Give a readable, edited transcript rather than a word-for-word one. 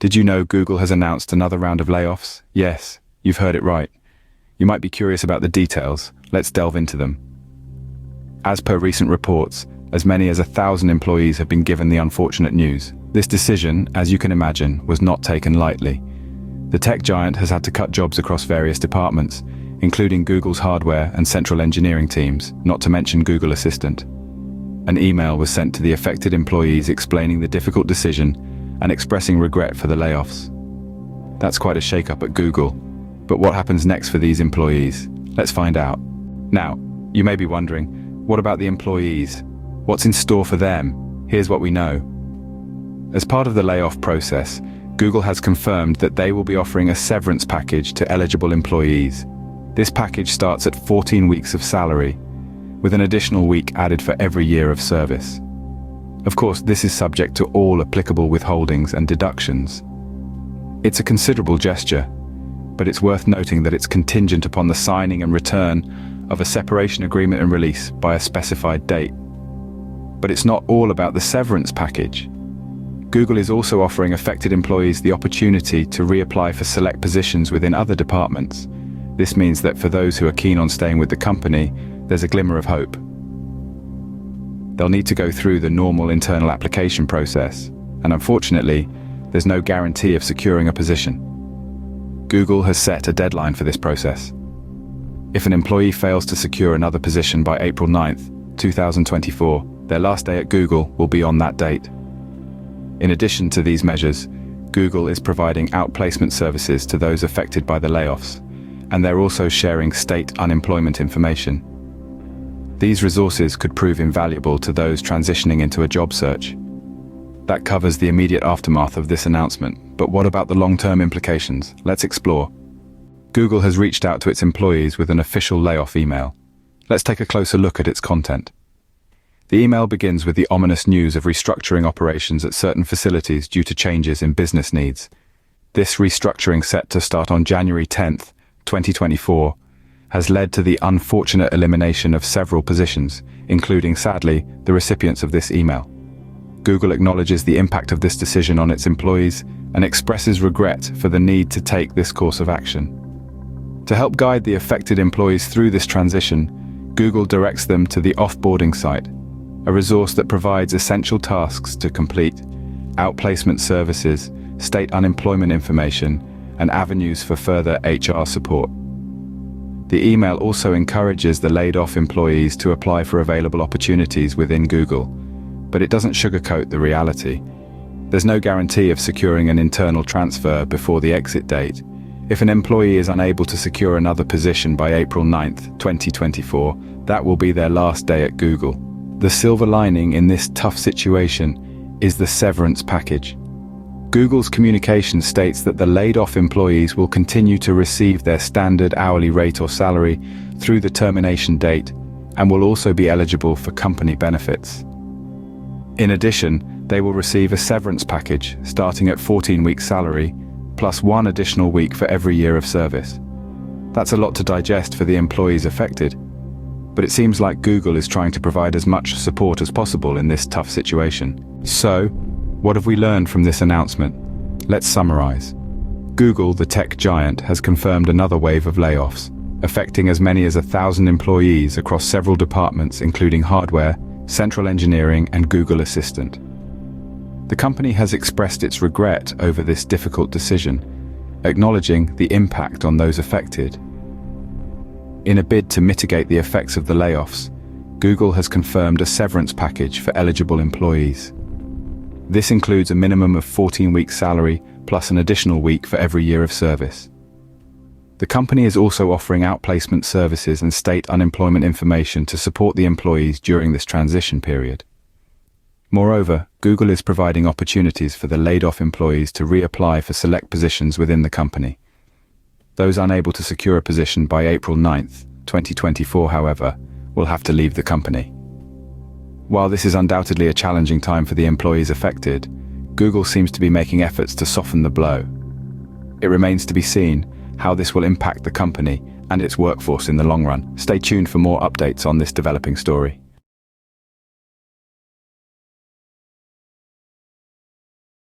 Did you know Google has announced another round of layoffs? Yes, you've heard it right. You might be curious about the details. Let's delve into them. As per recent reports, as many as 1,000 employees have been given the unfortunate news. This decision, as you can imagine, was not taken lightly. The tech giant has had to cut jobs across various departments, including Google's hardware and central engineering teams, not to mention Google Assistant. An email was sent to the affected employees explaining the difficult decision and expressing regret for the layoffs. That's quite a shake-up at Google. But what happens next for these employees? Let's find out. Now, you may be wondering, what about the employees? What's in store for them? Here's what we know. As part of the layoff process, Google has confirmed that they will be offering a severance package to eligible employees. This package starts at 14 weeks of salary, with an additional week added for every year of service. Of course, this is subject to all applicable withholdings and deductions. It's a considerable gesture, but it's worth noting that it's contingent upon the signing and return of a separation agreement and release by a specified date. But it's not all about the severance package. Google is also offering affected employees the opportunity to reapply for select positions within other departments. This means that for those who are keen on staying with the company, there's a glimmer of hope. They'll need to go through the normal internal application process, and unfortunately, there's no guarantee of securing a position. Google has set a deadline for this process. If an employee fails to secure another position by April 9th, 2024, their last day at Google will be on that date. In addition to these measures, Google is providing outplacement services to those affected by the layoffs, and they're also sharing state unemployment information. These resources could prove invaluable to those transitioning into a job search. That covers the immediate aftermath of this announcement, but what about the long-term implications? Let's explore. Google has reached out to its employees with an official layoff email. Let's take a closer look at its content. The email begins with the ominous news of restructuring operations at certain facilities due to changes in business needs. This restructuring, set to start on January 10th, 2024, has led to the unfortunate elimination of several positions, including, sadly, the recipients of this email. Google acknowledges the impact of this decision on its employees and expresses regret for the need to take this course of action. To help guide the affected employees through this transition, Google directs them to the offboarding site, a resource that provides essential tasks to complete, outplacement services, state unemployment information, and avenues for further HR support. The email also encourages the laid-off employees to apply for available opportunities within Google, but it doesn't sugarcoat the reality. There's no guarantee of securing an internal transfer before the exit date. If an employee is unable to secure another position by April 9th, 2024, that will be their last day at Google. The silver lining in this tough situation is the severance package. Google's communication states that the laid-off employees will continue to receive their standard hourly rate or salary through the termination date and will also be eligible for company benefits. In addition, they will receive a severance package starting at 14 weeks salary, plus 1 additional week for every year of service. That's a lot to digest for the employees affected, but it seems like Google is trying to provide as much support as possible in this tough situation. So, what have we learned from this announcement? Let's summarize. Google, the tech giant, has confirmed another wave of layoffs, affecting as many as 1,000 employees across several departments including hardware, central engineering, and Google Assistant. The company has expressed its regret over this difficult decision, acknowledging the impact on those affected. In a bid to mitigate the effects of the layoffs, Google has confirmed a severance package for eligible employees. This includes a minimum of 14 weeks salary plus an additional week for every year of service. The company is also offering outplacement services and state unemployment information to support the employees during this transition period. Moreover, Google is providing opportunities for the laid-off employees to reapply for select positions within the company. Those unable to secure a position by April 9th, 2024, however, will have to leave the company. While this is undoubtedly a challenging time for the employees affected, Google seems to be making efforts to soften the blow. It remains to be seen how this will impact the company and its workforce in the long run. Stay tuned for more updates on this developing story.